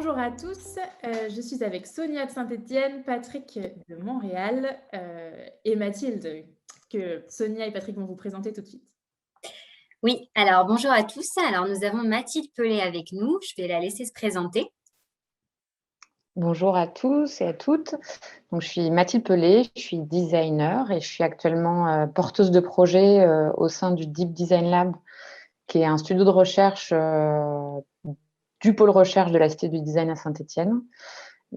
Bonjour à tous, je suis avec Sonia de Saint-Étienne, Patrick de Montréal, et Mathilde, que Sonia et Patrick vont vous présenter tout de suite. Oui, alors bonjour à tous. Alors nous avons Mathilde Pelé avec nous. Je vais la laisser se présenter. Bonjour à tous et à toutes. Donc, je suis Mathilde Pelé, je suis designer et je suis actuellement porteuse de projet au sein du Deep Design Lab, qui est un studio de recherche du pôle recherche de la Cité du Design à Saint-Étienne.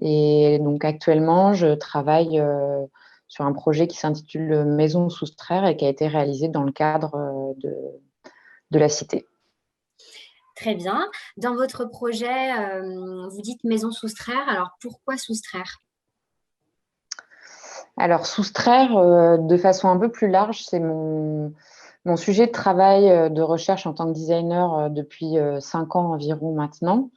Et donc actuellement, je travaille sur un projet qui s'intitule Maison Soustraire et qui a été réalisé dans le cadre de la Cité. Très bien. Dans votre projet, vous dites maison soustraire. Alors pourquoi soustraire? Alors, soustraire, de façon un peu plus large, c'est mon sujet de travail de recherche en tant que designer depuis 5 ans environ maintenant.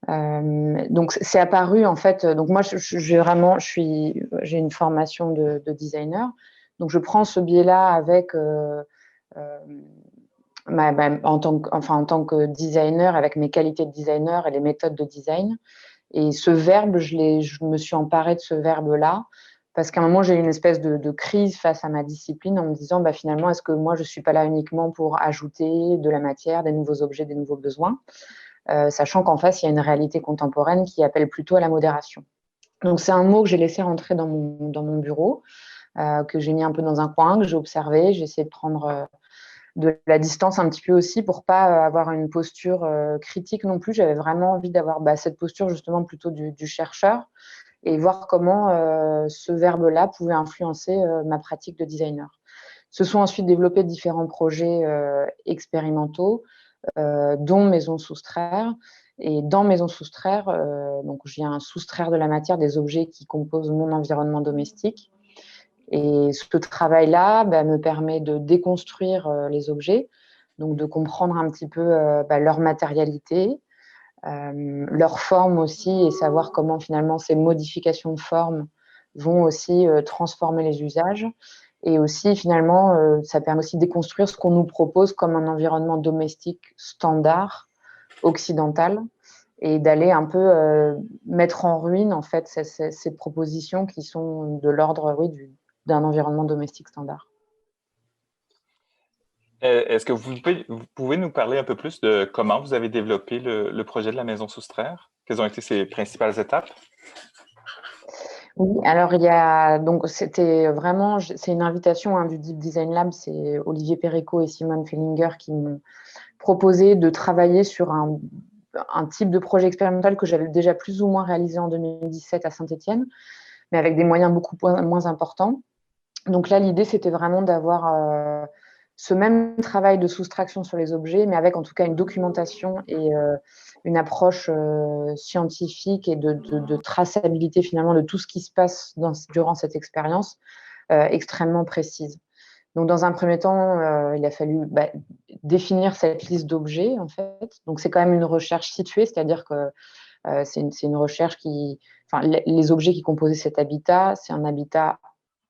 Donc, c'est apparu en fait. Donc, moi, j'ai une formation de designer. Donc, je prends ce biais-là avec en tant que designer, avec mes qualités de designer et les méthodes de design. Et ce verbe, je me suis emparée de ce verbe-là parce qu'à un moment, j'ai eu une espèce de crise face à ma discipline en me disant, finalement, est-ce que moi, je ne suis pas là uniquement pour ajouter de la matière, des nouveaux objets, des nouveaux besoins, sachant qu'en face, il y a une réalité contemporaine qui appelle plutôt à la modération. Donc, c'est un mot que j'ai laissé rentrer dans mon bureau, que j'ai mis un peu dans un coin, que j'ai observé. J'ai essayé de prendre de la distance un petit peu aussi pour pas avoir une posture critique non plus. J'avais vraiment envie d'avoir cette posture justement plutôt du chercheur et voir comment ce verbe-là pouvait influencer ma pratique de designer. Se sont ensuite développés différents projets expérimentaux, dont Maison Soustraire. Et dans Maison Soustraire, donc je viens soustraire de la matière des objets qui composent mon environnement domestique. Et ce travail-là me permet de déconstruire les objets, donc de comprendre un petit peu leur matérialité, leur forme aussi, et savoir comment finalement ces modifications de forme vont aussi transformer les usages. Et aussi finalement, ça permet aussi de déconstruire ce qu'on nous propose comme un environnement domestique standard, occidental, et d'aller un peu mettre en ruine en fait ces propositions qui sont de l'ordre d'un environnement domestique standard. Est-ce que vous pouvez nous parler un peu plus de comment vous avez développé le projet de la maison soustraire? Quelles ont été ses principales étapes? Oui, alors c'est une invitation du Deep Design Lab, c'est Olivier Perrico et Simone Fellinger qui m'ont proposé de travailler sur un type de projet expérimental que j'avais déjà plus ou moins réalisé en 2017 à Saint-Étienne, mais avec des moyens beaucoup moins importants. Donc là, l'idée, c'était vraiment d'avoir ce même travail de soustraction sur les objets, mais avec en tout cas une documentation et une approche scientifique et de traçabilité finalement de tout ce qui se passe durant cette expérience extrêmement précise. Donc, dans un premier temps, il a fallu définir cette liste d'objets, en fait. Donc, c'est quand même une recherche située, c'est-à-dire que c'est une recherche les objets qui composaient cet habitat, c'est un habitat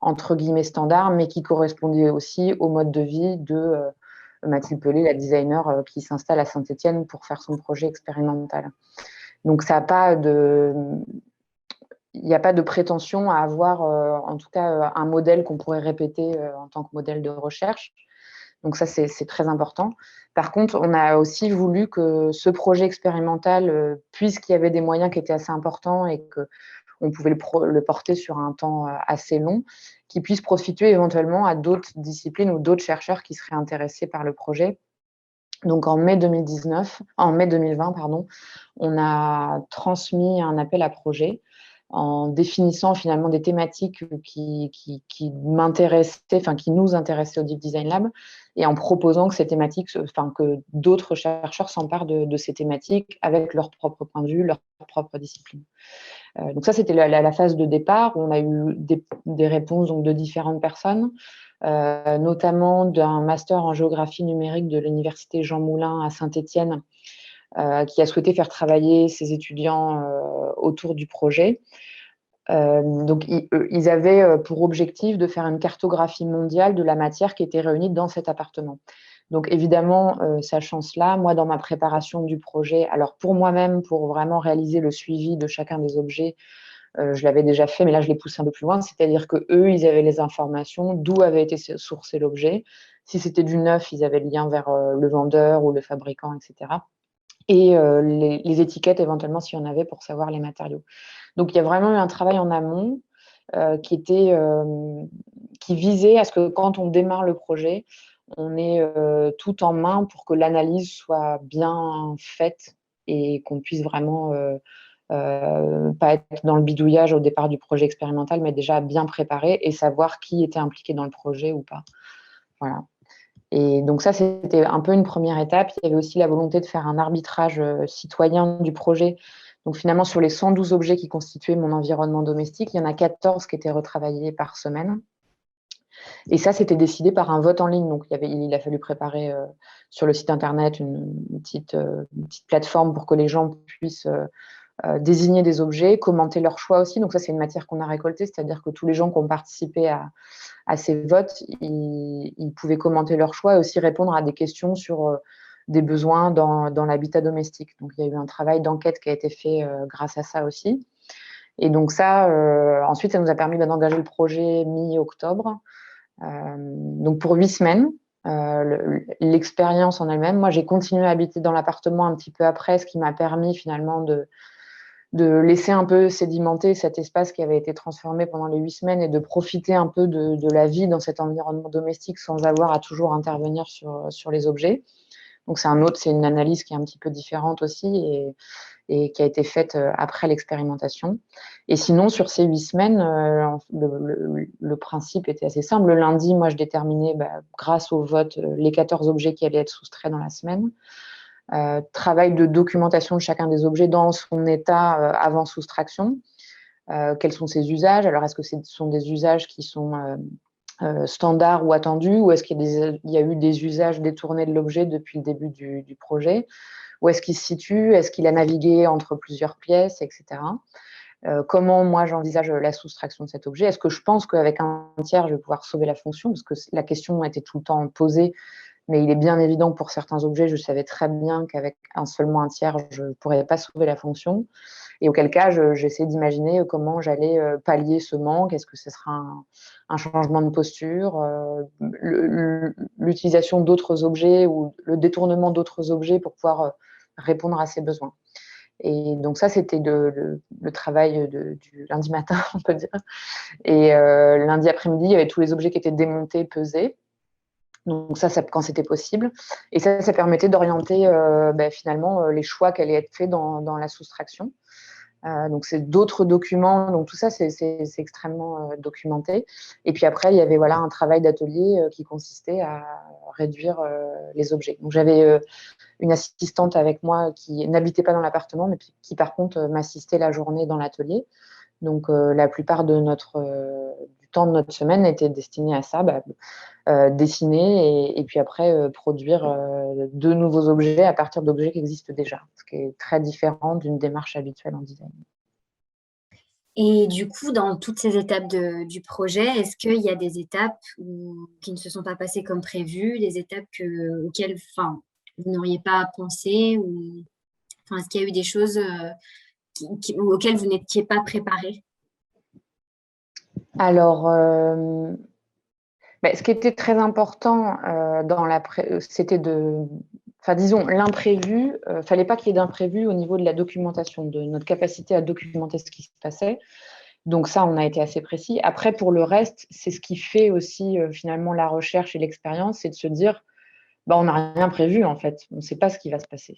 entre guillemets standard, mais qui correspondait aussi au mode de vie de Mathilde Pelé, la designer qui s'installe à Saint-Étienne pour faire son projet expérimental. Donc, il n'y a pas de prétention à avoir, en tout cas, un modèle qu'on pourrait répéter en tant que modèle de recherche. Donc ça, c'est très important. Par contre, on a aussi voulu que ce projet expérimental, puisqu'il y avait des moyens qui étaient assez importants et qu'on pouvait le porter sur un temps assez long, qu'il puisse profiter éventuellement à d'autres disciplines ou d'autres chercheurs qui seraient intéressés par le projet. Donc en mai 2020, on a transmis un appel à projet en définissant finalement des thématiques qui m'intéressaient, qui nous intéressaient au Deep Design Lab, et en proposant que ces thématiques, que d'autres chercheurs s'emparent de ces thématiques avec leur propre point de vue, leur propre discipline. Donc ça, c'était la phase de départ où on a eu des réponses donc, de différentes personnes, notamment d'un master en géographie numérique de l'université Jean Moulin à Saint-Étienne, qui a souhaité faire travailler ses étudiants autour du projet. Donc, ils avaient pour objectif de faire une cartographie mondiale de la matière qui était réunie dans cet appartement. Donc, évidemment, sachant cela, moi, dans ma préparation du projet, alors pour moi-même, pour vraiment réaliser le suivi de chacun des objets, je l'avais déjà fait, mais là, je l'ai poussé un peu plus loin. C'est-à-dire qu'eux, ils avaient les informations d'où avait été sourcé l'objet. Si c'était du neuf, ils avaient le lien vers le vendeur ou le fabricant, etc. Et les étiquettes, éventuellement, s'il y en avait, pour savoir les matériaux. Donc, il y a vraiment eu un travail en amont qui visait à ce que quand on démarre le projet, on ait tout en main pour que l'analyse soit bien faite et qu'on puisse vraiment pas être dans le bidouillage au départ du projet expérimental, mais déjà bien préparé et savoir qui était impliqué dans le projet ou pas. Voilà. Et donc ça, c'était un peu une première étape. Il y avait aussi la volonté de faire un arbitrage citoyen du projet. Donc finalement, sur les 112 objets qui constituaient mon environnement domestique, il y en a 14 qui étaient retravaillés par semaine. Et ça, c'était décidé par un vote en ligne. Donc il a fallu préparer sur le site internet une petite plateforme pour que les gens puissent désigner des objets, commenter leur choix aussi. Donc ça, c'est une matière qu'on a récoltée, c'est-à-dire que tous les gens qui ont participé à ces votes, ils pouvaient commenter leur choix et aussi répondre à des questions sur des besoins dans l'habitat domestique. Donc, il y a eu un travail d'enquête qui a été fait grâce à ça aussi. Et donc ça, ensuite, ça nous a permis d'engager le projet mi-octobre. Donc, pour 8 semaines, l'expérience en elle-même. Moi, j'ai continué à habiter dans l'appartement un petit peu après, ce qui m'a permis finalement de laisser un peu sédimenter cet espace qui avait été transformé pendant les 8 semaines et de profiter un peu de la vie dans cet environnement domestique sans avoir à toujours intervenir sur les objets. Donc, c'est une analyse qui est un petit peu différente aussi et qui a été faite après l'expérimentation. Et sinon, sur ces 8 semaines, le principe était assez simple. Le lundi, moi, je déterminais, grâce au vote, les 14 objets qui allaient être soustraits dans la semaine. Travail de documentation de chacun des objets dans son état avant soustraction. Quels sont ses usages? Alors, est-ce que ce sont des usages qui sont standards ou attendus, ou est-ce qu'il y a eu des usages détournés de l'objet depuis le début du projet? Où est-ce qu'il se situe? Est-ce qu'il a navigué entre plusieurs pièces, etc. Comment moi j'envisage la soustraction de cet objet? Est-ce que je pense qu'avec un tiers, je vais pouvoir sauver la fonction? Parce que la question était tout le temps posée. Mais il est bien évident que pour certains objets, je savais très bien qu'avec seulement un tiers, je ne pourrais pas sauver la fonction. Et auquel cas, j'essaie d'imaginer comment j'allais pallier ce manque. Est-ce que ce sera un changement de posture, l'utilisation d'autres objets ou le détournement d'autres objets pour pouvoir répondre à ces besoins. Et donc ça, c'était le travail du lundi matin, on peut dire. Et lundi après-midi, il y avait tous les objets qui étaient démontés, pesés. Donc ça quand c'était possible. Et ça permettait d'orienter finalement les choix qui allaient être faits dans la soustraction. Donc c'est d'autres documents. Donc tout ça, c'est extrêmement documenté. Et puis après, il y avait un travail d'atelier qui consistait à réduire les objets. Donc j'avais une assistante avec moi qui n'habitait pas dans l'appartement, mais qui par contre m'assistait la journée dans l'atelier. Donc la plupart du temps de notre semaine était destiné à ça, dessiner et puis après produire de nouveaux objets à partir d'objets qui existent déjà, ce qui est très différent d'une démarche habituelle en design. Et du coup, dans toutes ces étapes du projet, est-ce qu'il y a des étapes qui ne se sont pas passées comme prévu, des étapes auxquelles vous n'auriez pas pensé est-ce qu'il y a eu des choses auxquelles vous n'étiez pas préparé? Alors, ce qui était très important c'était disons, l'imprévu. Fallait pas qu'il y ait d'imprévu au niveau de la documentation, de notre capacité à documenter ce qui se passait. Donc ça, on a été assez précis. Après, pour le reste, c'est ce qui fait aussi finalement la recherche et l'expérience, c'est de se dire, on n'a rien prévu en fait, on ne sait pas ce qui va se passer.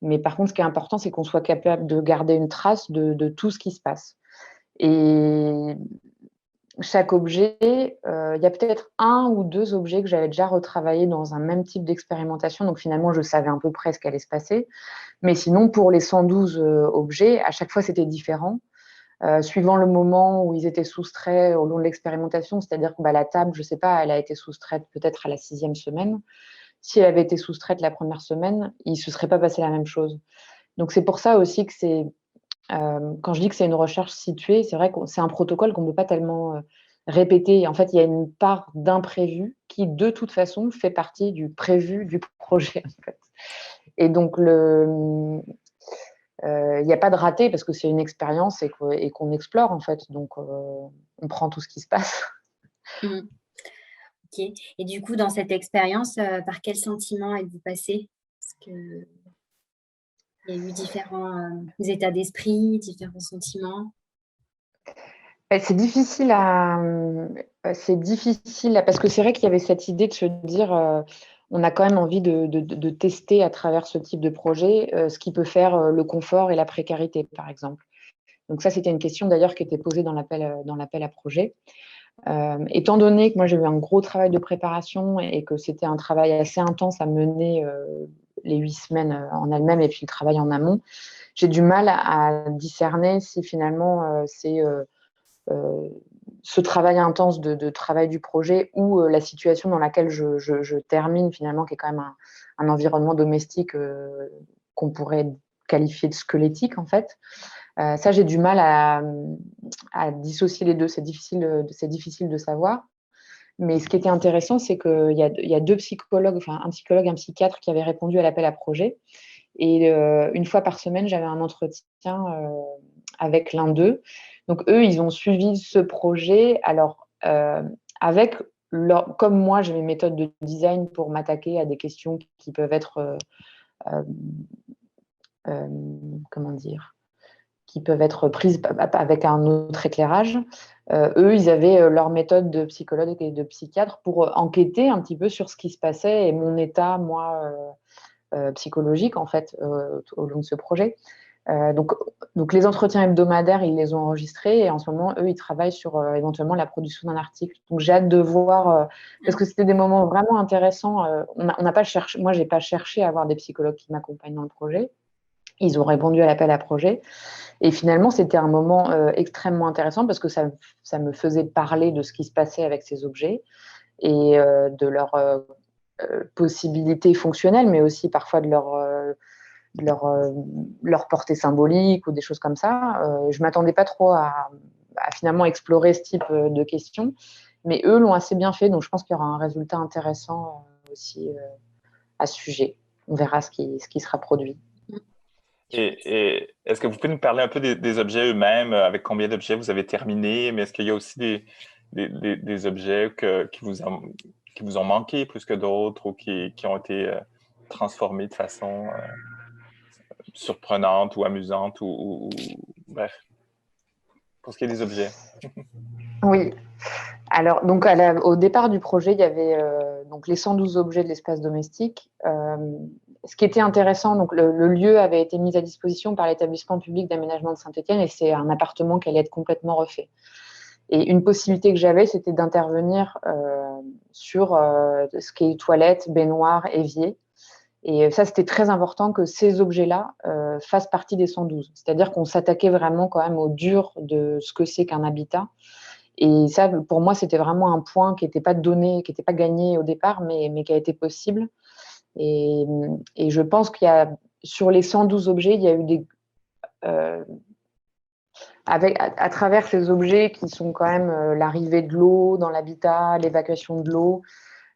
Mais par contre, ce qui est important, c'est qu'on soit capable de garder une trace de tout ce qui se passe. Et chaque objet, il y a peut-être 1 ou 2 objets que j'avais déjà retravaillés dans un même type d'expérimentation. Donc finalement, je savais à peu près ce qui allait se passer. Mais sinon, pour les 112 objets, à chaque fois, c'était différent. Suivant le moment où ils étaient soustraits au long de l'expérimentation, c'est-à-dire que la table, je ne sais pas, elle a été soustraite peut-être à la 6e semaine. Si elle avait été soustraite la première semaine, il ne se serait pas passé la même chose. Donc c'est pour ça aussi que c'est Quand je dis que c'est une recherche située, c'est vrai que c'est un protocole qu'on ne peut pas tellement répéter. En fait, il y a une part d'imprévu qui, de toute façon, fait partie du prévu du projet. En fait. Et donc, il n'y a pas de raté parce que c'est une expérience et qu'on explore, en fait. Donc, on prend tout ce qui se passe. Mmh. Ok. Et du coup, dans cette expérience, par quel sentiment êtes-vous passé? Parce qu'il y a eu différents états d'esprit, différents sentiments. C'est difficile parce que c'est vrai qu'il y avait cette idée de se dire on a quand même envie de tester à travers ce type de projet ce qui peut faire le confort et la précarité, par exemple. Donc ça, c'était une question d'ailleurs qui était posée dans l'appel à projet. Étant donné que moi, j'ai eu un gros travail de préparation et que c'était un travail assez intense à mener les 8 semaines en elles-mêmes et puis le travail en amont, j'ai du mal à discerner si finalement c'est ce travail intense de travail du projet ou la situation dans laquelle je termine finalement, qui est quand même un environnement domestique qu'on pourrait qualifier de squelettique en fait. Ça, j'ai du mal à dissocier les deux. C'est difficile de savoir. Mais ce qui était intéressant, c'est qu'il y a deux psychologues, enfin un psychologue, un psychiatre qui avaient répondu à l'appel à projet. Et une fois par semaine, j'avais un entretien avec l'un d'eux. Donc, eux, ils ont suivi ce projet. Alors, avec comme moi, j'ai mes méthodes de design pour m'attaquer à des questions qui peuvent être, comment dire, qui peuvent être prises avec un autre éclairage. Eux, ils avaient leur méthode de psychologue et de psychiatre pour enquêter un petit peu sur ce qui se passait et mon état, moi, psychologique, en fait, au long de ce projet. Donc, les entretiens hebdomadaires, ils les ont enregistrés et en ce moment, eux, ils travaillent sur éventuellement la production d'un article. Donc, j'ai hâte de voir, parce que c'était des moments vraiment intéressants. On n'a pas cherché, moi, je n'ai pas cherché à avoir des psychologues qui m'accompagnent dans le projet. Ils ont répondu à l'appel à projet. Et finalement, c'était un moment extrêmement intéressant parce que ça me faisait parler de ce qui se passait avec ces objets et de leur possibilités fonctionnelles, mais aussi parfois de leur portée symbolique ou des choses comme ça. Je ne m'attendais pas trop à finalement explorer ce type de questions, mais eux l'ont assez bien fait, donc je pense qu'il y aura un résultat intéressant aussi à ce sujet. On verra ce qui sera produit. Et est-ce que vous pouvez nous parler un peu des objets eux-mêmes, avec combien d'objets vous avez terminé, mais est-ce qu'il y a aussi des objets qui vous ont manqué plus que d'autres ou qui ont été transformés de façon surprenante ou amusante ou bref, pour ce qui est des objets? Oui. Alors, donc au départ du projet, il y avait donc les 112 objets de l'espace domestique. Ce qui était intéressant, donc le lieu avait été mis à disposition par l'établissement public d'aménagement de Saint-Étienne et c'est un appartement qui allait être complètement refait. Et une possibilité que j'avais, c'était d'intervenir sur ce qui est toilettes, baignoires, évier. Et ça, c'était très important que ces objets-là fassent partie des 112. C'est-à-dire qu'on s'attaquait vraiment quand même au dur de ce que c'est qu'un habitat. Et ça, pour moi, c'était vraiment un point qui n'était pas donné, qui n'était pas gagné au départ, mais qui a été possible. Et je pense qu'il y a, sur les 112 objets, il y a eu à travers ces objets qui sont quand même l'arrivée de l'eau dans l'habitat, l'évacuation de l'eau,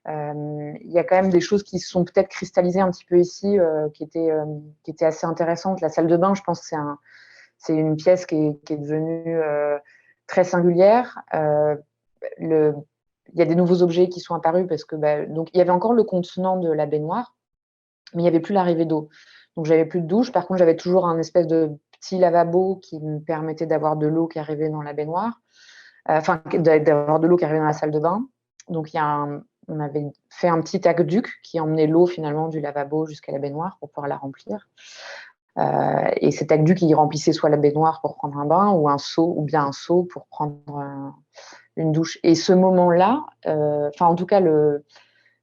il y a quand même des choses qui se sont peut-être cristallisées un petit peu ici, qui étaient assez intéressantes. La salle de bain, je pense que c'est une pièce qui est devenue très singulière. Il y a des nouveaux objets qui sont apparus parce que donc il y avait encore le contenant de la baignoire, mais il n'y avait plus l'arrivée d'eau. Donc j'avais plus de douche. Par contre, j'avais toujours un espèce de petit lavabo qui me permettait d'avoir de l'eau qui arrivait dans la baignoire, d'avoir de l'eau qui arrivait dans la salle de bain. Donc on avait fait un petit aqueduc qui emmenait l'eau finalement du lavabo jusqu'à la baignoire pour pouvoir la remplir. Et cet aqueduc, il remplissait soit la baignoire pour prendre un bain ou bien un seau pour prendre une douche. Et ce moment-là, en tout cas,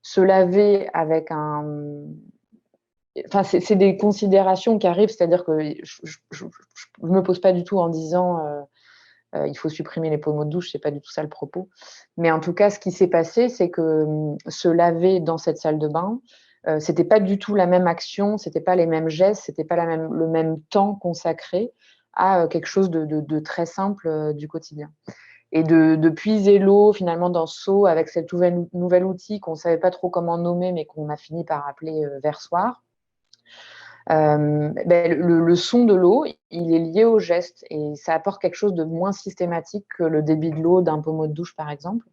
se laver avec c'est des considérations qui arrivent, c'est-à-dire que je ne me pose pas du tout en disant il faut supprimer les pommeaux de douche, c'est pas du tout ça le propos. Mais en tout cas, ce qui s'est passé, c'est que se laver dans cette salle de bain, c'était pas du tout la même action, c'était pas les mêmes gestes, c'était pas le même temps consacré à quelque chose de très simple du quotidien. Et de puiser l'eau finalement dans ce seau avec cet nouvel outil qu'on ne savait pas trop comment nommer, mais qu'on a fini par appeler versoir. Le son de l'eau, il est lié au geste et ça apporte quelque chose de moins systématique que le débit de l'eau d'un pommeau de douche, par exemple.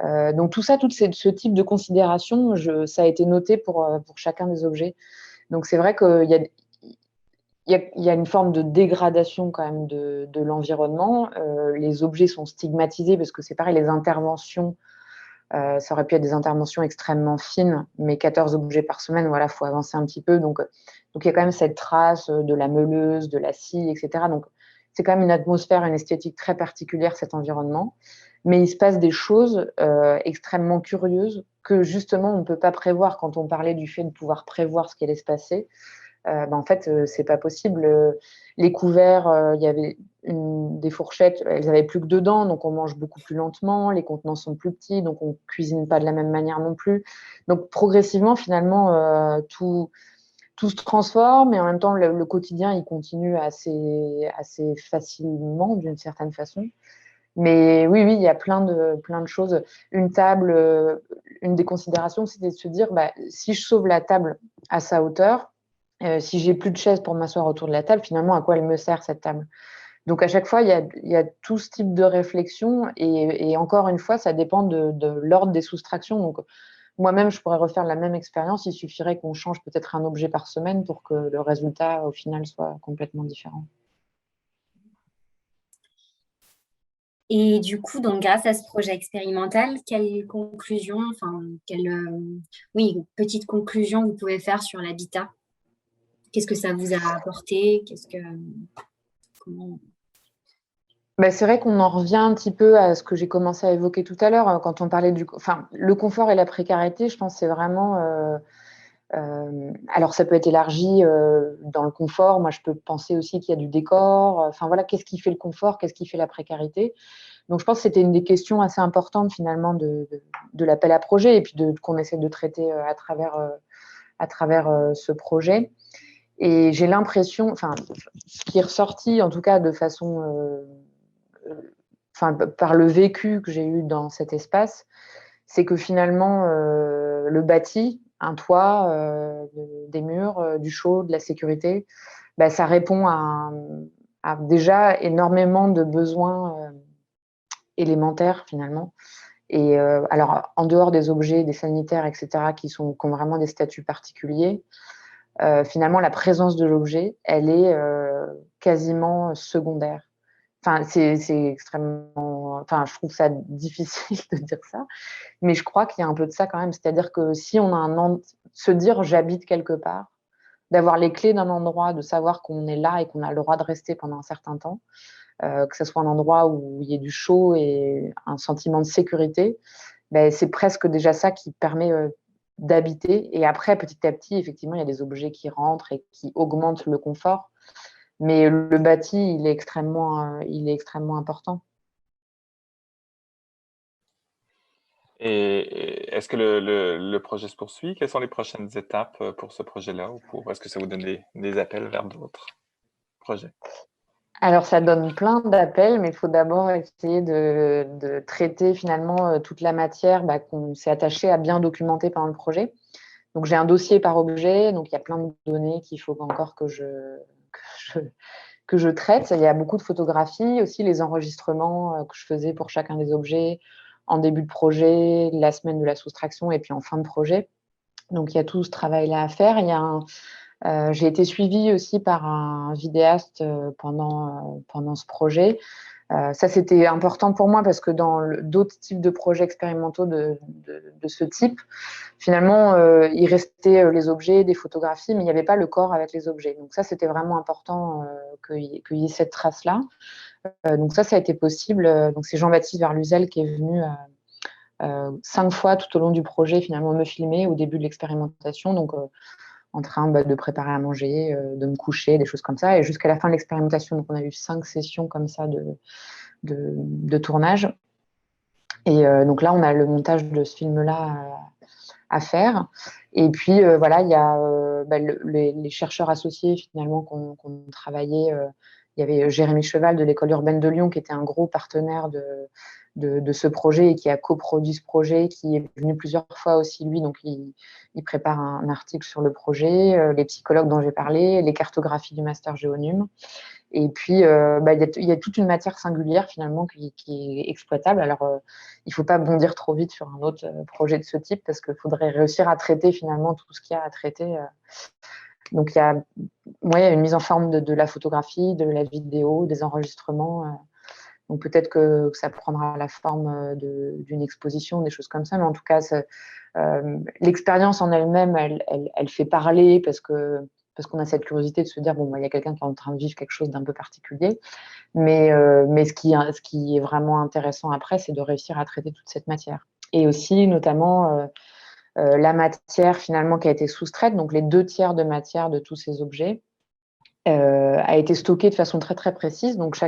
Donc tout ce type de considération, ça a été noté pour chacun des objets. Donc c'est vrai qu'il y a une forme de dégradation quand même de l'environnement. Les objets sont stigmatisés parce que c'est pareil, les interventions, ça aurait pu être des interventions extrêmement fines, mais 14 objets par semaine, voilà, il faut avancer un petit peu. Donc il y a quand même cette trace de la meuleuse, de la scie, etc. Donc c'est quand même une atmosphère, une esthétique très particulière, cet environnement. Mais il se passe des choses extrêmement curieuses que justement on ne peut pas prévoir. Quand on parlait du fait de pouvoir prévoir ce qui allait se passer, en fait, c'est pas possible. Les couverts, il y avait des fourchettes, elles n'avaient plus que 2 dents, donc on mange beaucoup plus lentement. Les contenants sont plus petits, donc on cuisine pas de la même manière non plus. Donc progressivement, finalement, tout se transforme et en même temps, le quotidien, il continue assez facilement d'une certaine façon. Mais oui, il y a plein de choses. Une table, une des considérations, c'était de se dire, si je sauve la table à sa hauteur, si j'ai plus de chaise pour m'asseoir autour de la table, finalement, à quoi elle me sert cette table? Donc à chaque fois, il y a tout ce type de réflexion et encore une fois, ça dépend de l'ordre des soustractions. Donc moi-même, je pourrais refaire la même expérience. Il suffirait qu'on change peut-être un objet par semaine pour que le résultat, au final, soit complètement différent. Et du coup, donc, grâce à ce projet expérimental, quelle conclusion, petite conclusion vous pouvez faire sur l'habitat? Qu'est-ce que ça vous a apporté? C'est vrai qu'on en revient un petit peu à ce que j'ai commencé à évoquer tout à l'heure quand on parlait le confort et la précarité. Je pense que c'est vraiment alors ça peut être élargi dans le confort. Moi, je peux penser aussi qu'il y a du décor. Enfin voilà, qu'est-ce qui fait le confort? Qu'est-ce qui fait la précarité? Donc je pense que c'était une des questions assez importantes finalement de l'appel à projet et puis qu'on essaie de traiter à travers ce projet. Et j'ai l'impression, ce qui est ressorti en tout cas de façon par le vécu que j'ai eu dans cet espace, c'est que finalement, le bâti, un toit, des murs, du chaud, de la sécurité, ça répond à déjà énormément de besoins élémentaires finalement. Et alors, en dehors des objets, des sanitaires, etc., qui ont vraiment des statuts particuliers, finalement, la présence de l'objet, elle est quasiment secondaire. C'est extrêmement. Je trouve ça difficile de dire ça, mais je crois qu'il y a un peu de ça quand même. C'est-à-dire que si on a se dire j'habite quelque part, d'avoir les clés d'un endroit, de savoir qu'on est là et qu'on a le droit de rester pendant un certain temps, que ce soit un endroit où il y ait du chaud et un sentiment de sécurité, c'est presque déjà ça qui permet d'habiter. Et après, petit à petit, effectivement, il y a des objets qui rentrent et qui augmentent le confort. Mais le bâti, il est extrêmement important. Et est-ce que le projet se poursuit? Quelles sont les prochaines étapes pour ce projet-là? Ou est-ce que ça vous donne des appels vers d'autres projets? Alors, ça donne plein d'appels, mais il faut d'abord essayer de traiter finalement toute la matière qu'on s'est attaché à bien documenter pendant le projet. Donc, j'ai un dossier par objet, donc il y a plein de données qu'il faut encore que je traite. Il y a beaucoup de photographies, aussi les enregistrements que je faisais pour chacun des objets en début de projet, la semaine de la soustraction et puis en fin de projet. Donc, il y a tout ce travail-là à faire. J'ai été suivie aussi par un vidéaste pendant ce projet. Ça, c'était important pour moi parce que dans d'autres types de projets expérimentaux de ce type, finalement, il restait les objets, des photographies, mais il n'y avait pas le corps avec les objets. Donc ça, c'était vraiment important qu'il y ait cette trace-là. Donc ça a été possible. Donc c'est Jean-Baptiste Verluzel qui est venu 5 fois tout au long du projet, finalement, me filmer au début de l'expérimentation. Donc en train de préparer à manger, de me coucher, des choses comme ça. Et jusqu'à la fin de l'expérimentation, donc on a eu 5 sessions comme ça de tournage. Et donc là, on a le montage de ce film-là à faire. Et puis, voilà, il y a les chercheurs associés, finalement, qu'on travaillait, il y avait Jérémy Cheval de l'École urbaine de Lyon qui était un gros partenaire de ce projet et qui a coproduit ce projet, qui est venu plusieurs fois aussi, lui, donc il prépare un article sur le projet, les psychologues dont j'ai parlé, les cartographies du master Géonum. Et puis, il y a toute une matière singulière finalement qui est exploitable. Alors, il ne faut pas bondir trop vite sur un autre projet de ce type parce qu'il faudrait réussir à traiter finalement tout ce qu'il y a à traiter. Donc, il y a une mise en forme de la photographie, de la vidéo, des enregistrements. Donc, peut-être que ça prendra la forme d'une exposition, des choses comme ça. Mais en tout cas, l'expérience en elle-même, elle fait parler parce qu'on a cette curiosité de se dire, bon, il y a quelqu'un qui est en train de vivre quelque chose d'un peu particulier. Mais ce qui est vraiment intéressant après, c'est de réussir à traiter toute cette matière. Et aussi, notamment, la matière finalement qui a été soustraite, donc les 2/3 de matière de tous ces objets, a été stockée de façon très, très précise. Donc,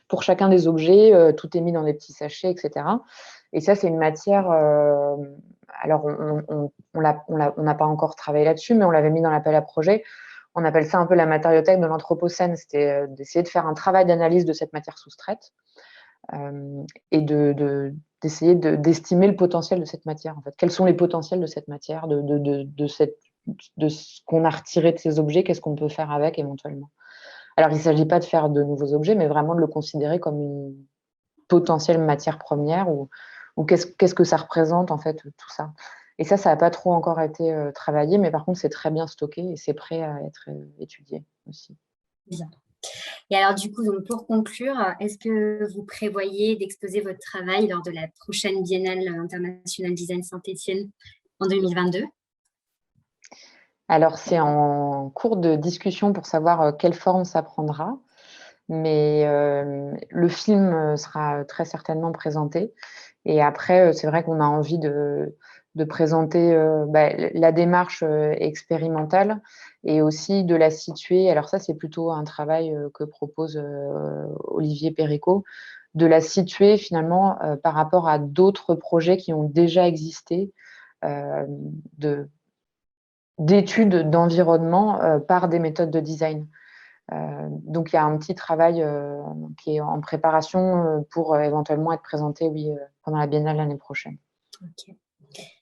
pour chacun des objets, tout est mis dans des petits sachets, etc. Et ça, c'est une matière... alors, on n'a pas encore travaillé là-dessus, mais on l'avait mis dans l'appel à projet. On appelle ça un peu la matériothèque de l'Anthropocène. C'était d'essayer de faire un travail d'analyse de cette matière soustraite et d'essayer d'estimer le potentiel de cette matière. En fait. Quels sont les potentiels de cette matière, de ce qu'on a retiré de ces objets, qu'est-ce qu'on peut faire avec éventuellement. Alors, il ne s'agit pas de faire de nouveaux objets, mais vraiment de le considérer comme une potentielle matière première ou qu'est-ce que ça représente, en fait, tout ça. Et ça n'a pas trop encore été travaillé, mais par contre, c'est très bien stocké et c'est prêt à être étudié aussi. Bien. Et alors, du coup, donc, pour conclure, est-ce que vous prévoyez d'exposer votre travail lors de la prochaine Biennale internationale design Saint-Étienne en 2022 ? Alors, c'est en cours de discussion pour savoir quelle forme ça prendra. Mais le film sera très certainement présenté. Et après, c'est vrai qu'on a envie de présenter la démarche expérimentale et aussi de la situer. Alors ça, c'est plutôt un travail que propose Olivier Péricot, de la situer finalement par rapport à d'autres projets qui ont déjà existé d'études d'environnement par des méthodes de design. Donc, il y a un petit travail qui est en préparation pour éventuellement être présenté pendant la Biennale l'année prochaine. Ok,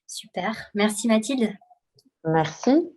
super. Merci Mathilde. Merci.